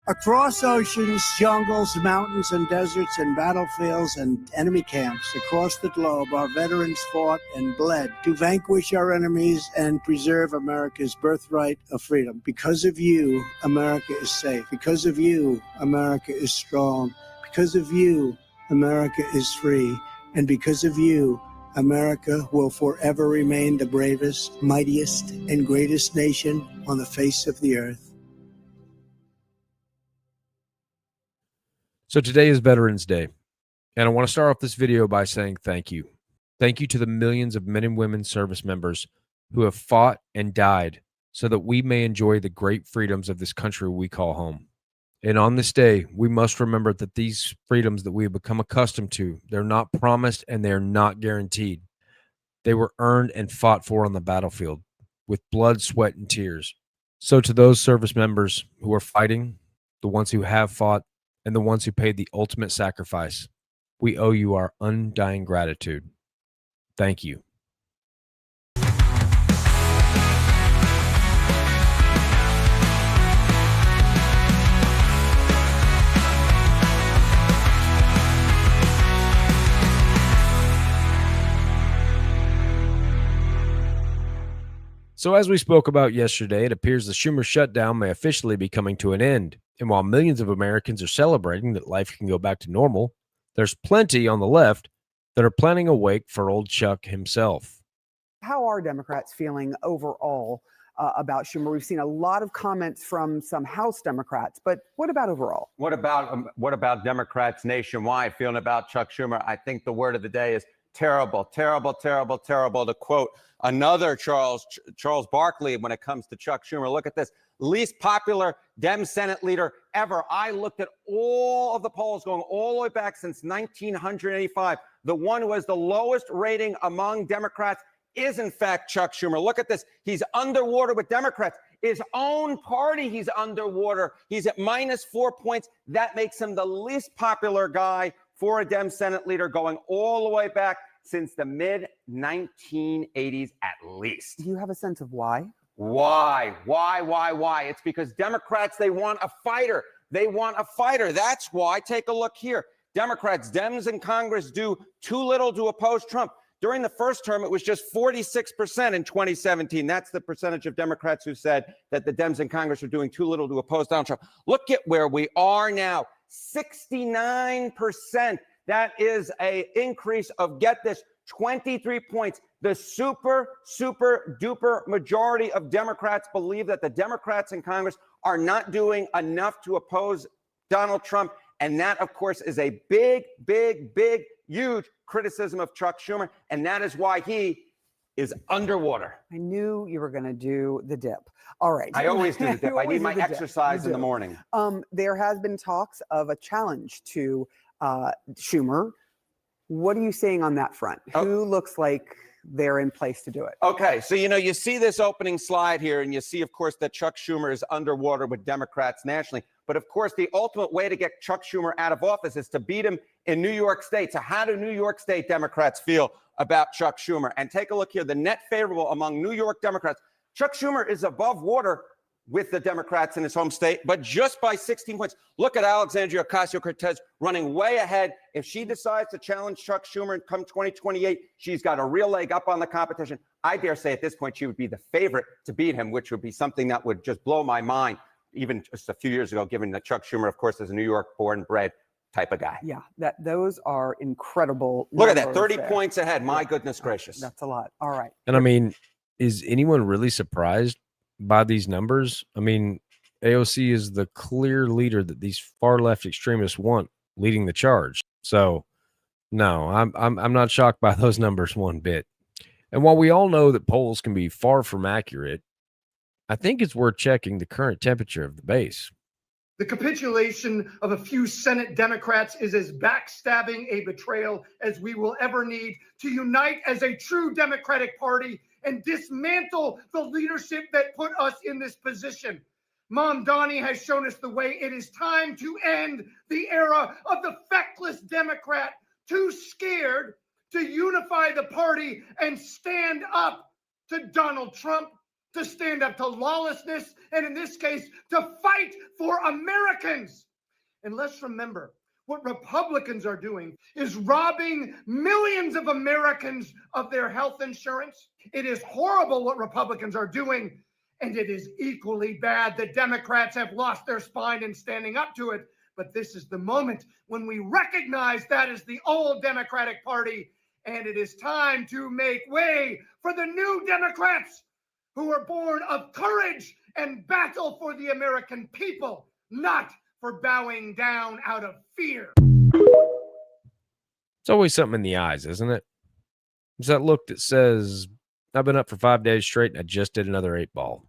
Across oceans, jungles, mountains, and deserts, and battlefields and enemy camps across the globe, our veterans fought and bled to vanquish our enemies and preserve America's birthright of freedom. Because of you, America is safe. Because of you, America is strong. Because of you, America is free. And because of you, America will forever remain the bravest, mightiest, and greatest nation on the face of the earth. So today is Veterans Day, and I want to start off this video by saying thank you. Thank you to the millions of men and women service members who have fought and died so that we may enjoy the great freedoms of this country we call home. And on this day, we must remember that these freedoms that we have become accustomed to, they're not promised and they're not guaranteed. They were earned and fought for on the battlefield with blood, sweat, and tears. So to those service members who are fighting, the ones who have fought, and the ones who paid the ultimate sacrifice, we owe you our undying gratitude. Thank you. So as we spoke about yesterday, it appears the Shumer shutdown may officially be coming to an end. And while millions of Americans are celebrating that life can go back to normal, there's plenty on the left that are planning a wake for old Chuck himself. How are Democrats feeling overall about Schumer? We've seen a lot of comments from some House Democrats, but what about overall? What about Democrats nationwide feeling about Chuck Schumer? I think the word of the day is terrible, terrible, terrible, terrible. To quote another Charles Barkley when it comes to Chuck Schumer, look at this. Least popular Dem Senate leader ever. I looked at all of the polls going all the way back since 1985. The one who has the lowest rating among Democrats is, in fact, Chuck Schumer. Look at this. He's underwater with Democrats. His own party, he's underwater. He's at -4 points. That makes him the least popular guy for a Dem Senate leader going all the way back since the mid-1980s at least. Do you have a sense of why? Why? It's because Democrats, they want a fighter. They want a fighter. That's why. Take a look here. Democrats, Dems in Congress do too little to oppose Trump. During the first term, it was just 46% in 2017. That's the percentage of Democrats who said that the Dems in Congress are doing too little to oppose Donald Trump. Look at where we are now. 69%. That is an increase of, get this, 23 points. The super duper majority of Democrats believe that the Democrats in Congress are not doing enough to oppose Donald Trump. And that, of course, is a big, huge criticism of Chuck Schumer. And that is why he is underwater. I knew you were going to do the dip. All right. I always do the dip. I need my exercise in the morning. There has been talks of a challenge to Schumer. What are you saying on that front? Who looks like they're in place to do it? Okay, so you see this opening slide here, and you see, of course, that Chuck Schumer is underwater with Democrats nationally. But of course, the ultimate way to get Chuck Schumer out of office is to beat him in New York State. So how do New York State Democrats feel about Chuck Schumer? And take a look here, the net favorable among New York Democrats. Chuck Schumer is above water with the Democrats in his home state, but just by 16 points. Look at Alexandria Ocasio-Cortez running way ahead. If she decides to challenge Chuck Schumer and come 2028, she's got a real leg up on the competition. I dare say at this point she would be the favorite to beat him, which would be something that would just blow my mind, even just a few years ago, given that Chuck Schumer, of course, is a New York born and bred type of guy. Yeah, those are incredible. Look at that, 30 points ahead. My goodness gracious. That's a lot. All right. And I mean, is anyone really surprised by these numbers? I mean, AOC is the clear leader that these far left extremists want leading the charge. So no, I'm not shocked by those numbers one bit. And while we all know that polls can be far from accurate, I think it's worth checking the current temperature of the base. The capitulation of a few Senate Democrats is as backstabbing a betrayal as we will ever need to unite as a true Democratic Party and dismantle the leadership that put us in this position. Mom Donnie has shown us the way. It is time to end the era of the feckless Democrat, too scared to unify the party and stand up to Donald Trump, to stand up to lawlessness, and in this case, to fight for Americans. And let's remember, what Republicans are doing is robbing millions of Americans of their health insurance. It is horrible what Republicans are doing, and it is equally bad that Democrats have lost their spine in standing up to it. But this is the moment when we recognize that is the old Democratic Party, and it is time to make way for the new Democrats who are born of courage and battle for the American people, not for bowing down out of fear. It's always something in the eyes, isn't it? It's that look that says, I've been up for 5 days straight and I just did another 8-ball.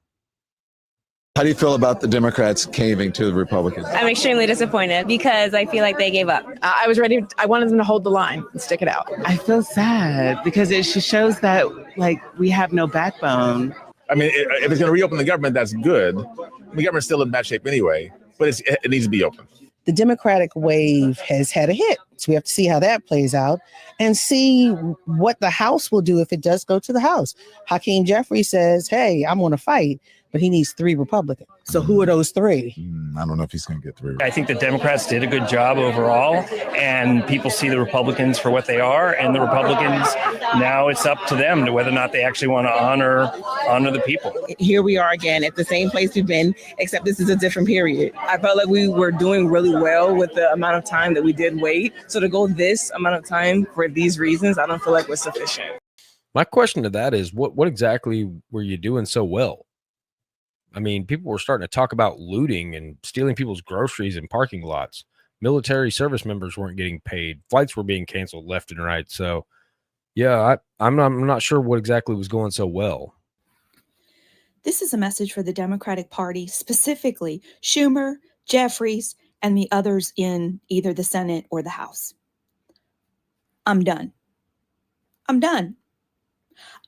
How do you feel about the Democrats caving to the Republicans? I'm extremely disappointed because I feel like they gave up. I was ready. I wanted them to hold the line and stick it out. I feel sad because it shows that, like, we have no backbone. I mean, if it's going to reopen the government, that's good. The government's still in bad shape anyway, but it needs to be open. The Democratic wave has had a hit. So we have to see how that plays out and see what the House will do if it does go to the House. Hakeem Jeffries says, hey, I'm going to fight, but he needs 3 Republicans. So who are those 3? I don't know if he's going to get 3. I think the Democrats did a good job overall, and people see the Republicans for what they are, and the Republicans, now it's up to them to whether or not they actually want to honor the people. Here we are again at the same place we've been, except this is a different period. I felt like we were doing really well with the amount of time that we did wait. So to go this amount of time for these reasons, I don't feel like was sufficient. My question to that is, what exactly were you doing so well? I mean, people were starting to talk about looting and stealing people's groceries in parking lots. Military service members weren't getting paid. Flights were being canceled left and right. So, yeah, I'm not sure what exactly was going so well. This is a message for the Democratic Party, specifically Schumer, Jeffries, and the others in either the Senate or the House. I'm done. I'm done.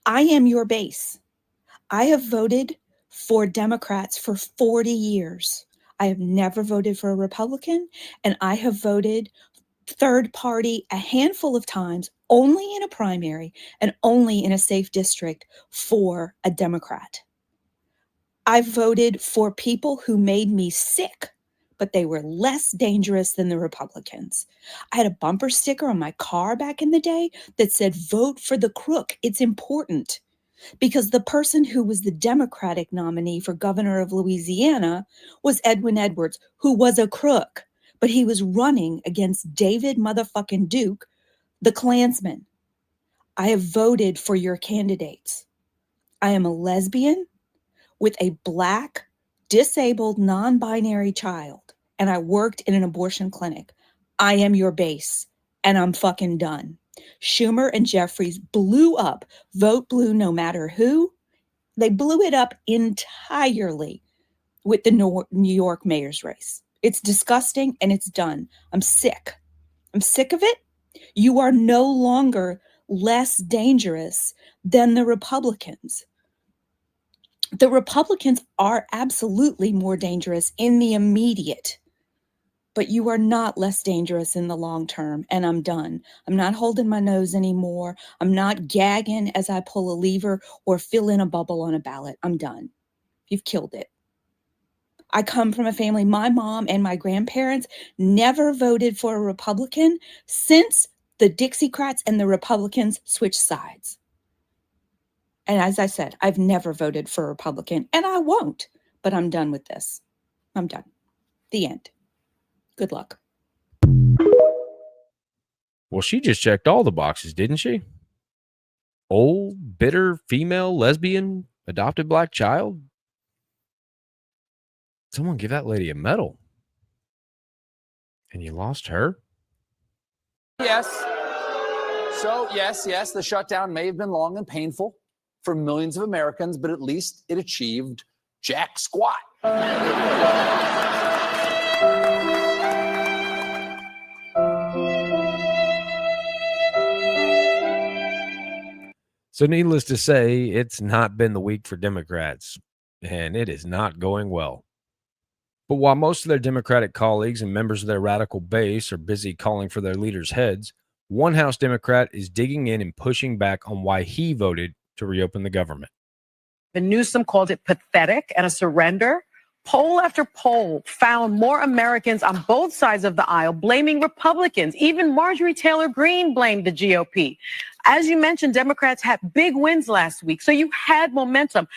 I am your base. I have voted for Democrats for 40 years. I have never voted for a Republican, and I have voted third party a handful of times, only in a primary and only in a safe district for a Democrat. I voted for people who made me sick, but they were less dangerous than the Republicans. I had a bumper sticker on my car back in the day that said, vote for the crook. It's important. Because the person who was the Democratic nominee for governor of Louisiana was Edwin Edwards, who was a crook, but he was running against David motherfucking Duke, the Klansman. I have voted for your candidates. I am a lesbian with a Black, disabled, non-binary child, and I worked in an abortion clinic. I am your base, and I'm fucking done. Schumer and Jeffries blew up Vote Blue No Matter Who. They blew it up entirely with the New York mayor's race. It's disgusting and it's done. I'm sick. I'm sick of it. You are no longer less dangerous than the Republicans. The Republicans are absolutely more dangerous in the immediate, but you are not less dangerous in the long term, and I'm done. I'm not holding my nose anymore. I'm not gagging as I pull a lever or fill in a bubble on a ballot. I'm done. You've killed it. I come from a family, my mom and my grandparents never voted for a Republican since the Dixiecrats and the Republicans switched sides. And as I said, I've never voted for a Republican, and I won't, but I'm done with this. I'm done. The end. Good luck. Well, she just checked all the boxes, didn't she? Old, bitter, female, lesbian, adopted Black child. Someone give that lady a medal. And you lost her? Yes. So, yes, the shutdown may have been long and painful for millions of Americans, but at least it achieved jack squat. So needless to say, it's not been the week for Democrats, and it is not going well. But while most of their Democratic colleagues and members of their radical base are busy calling for their leaders' heads, one House Democrat is digging in and pushing back on why he voted to reopen the government. and Newsom called it pathetic and a surrender. Poll after poll found more Americans on both sides of the aisle blaming Republicans. Even Marjorie Taylor Greene blamed the GOP. As you mentioned, Democrats had big wins last week, so you had momentum.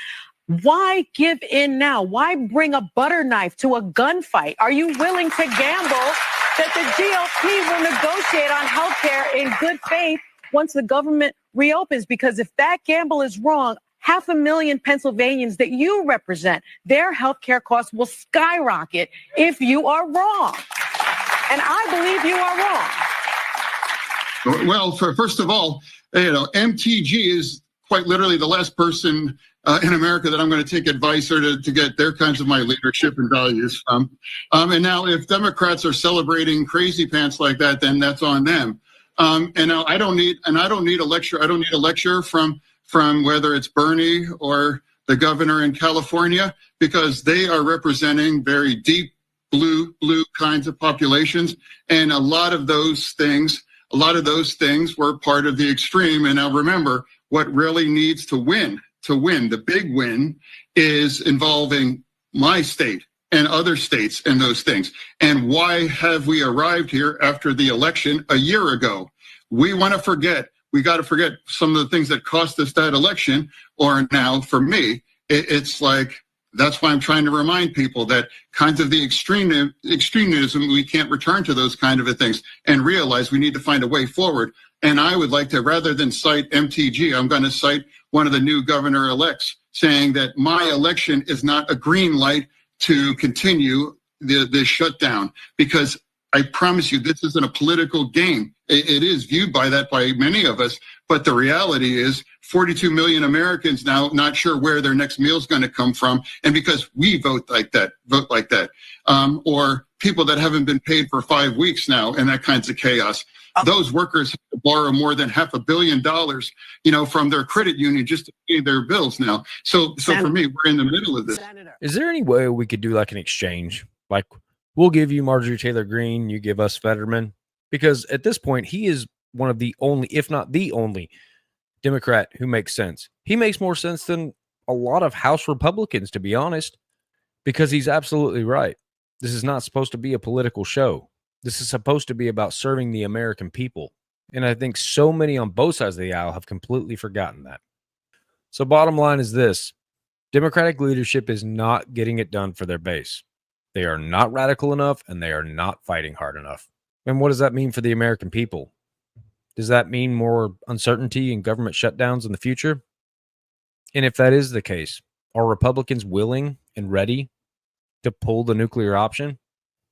Why give in now? Why bring a butter knife to a gunfight? Are you willing to gamble that the GOP will negotiate on health care in good faith once the government reopens? Because if that gamble is wrong, 500,000 Pennsylvanians that you represent, their health care costs will skyrocket if you are wrong. And I believe you are wrong. Well, first of all, MTG is quite literally the last person in America that I'm going to take advice or to get their kinds of my leadership and values from. And now if Democrats are celebrating crazy pants like that, then that's on them. And now I don't need a lecture. I don't need a lecture from whether it's Bernie or the governor in California, because they are representing very deep blue kinds of populations. And a lot of those things were part of the extreme. And now remember, what really needs to win, the big win, is involving my state and other states and those things. And why have we arrived here after the election a year ago? We got to forget some of the things that cost us that election. Or now, for me, it's like, that's why I'm trying to remind people that kinds of the extremism, we can't return to those kind of things and realize we need to find a way forward. And I would like to, rather than cite MTG, I'm going to cite one of the new governor-elects saying that my election is not a green light to continue the shutdown, because I promise you, this isn't a political game. It is viewed by many of us, but the reality is 42 million Americans now not sure where their next meal is going to come from, and because we vote like that, or people that haven't been paid for 5 weeks now, and that kinds of chaos. Those workers have to borrow more than $500 million, from their credit union just to pay their bills now. So for me, we're in the middle of this. Is there any way we could do like an exchange? Like, we'll give you Marjorie Taylor Greene, you give us Fetterman, because at this point, he is one of the only, if not the only, Democrat who makes sense. He makes more sense than a lot of House Republicans, to be honest, because he's absolutely right. This is not supposed to be a political show. This is supposed to be about serving the American people. And I think so many on both sides of the aisle have completely forgotten that. So bottom line is this: Democratic leadership is not getting it done for their base. They are not radical enough, and they are not fighting hard enough. And what does that mean for the American people? Does that mean more uncertainty and government shutdowns in the future? And if that is the case, are Republicans willing and ready to pull the nuclear option?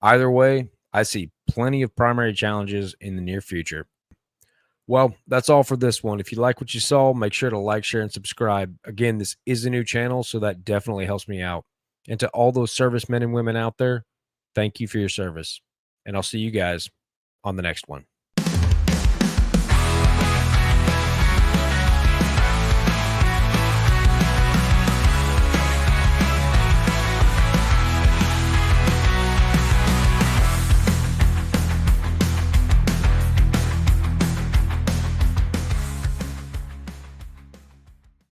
Either way, I see plenty of primary challenges in the near future. Well, that's all for this one. If you like what you saw, make sure to like, share, and subscribe. Again, this is a new channel, so that definitely helps me out. And to all those servicemen and women out there, thank you for your service. And I'll see you guys on the next one.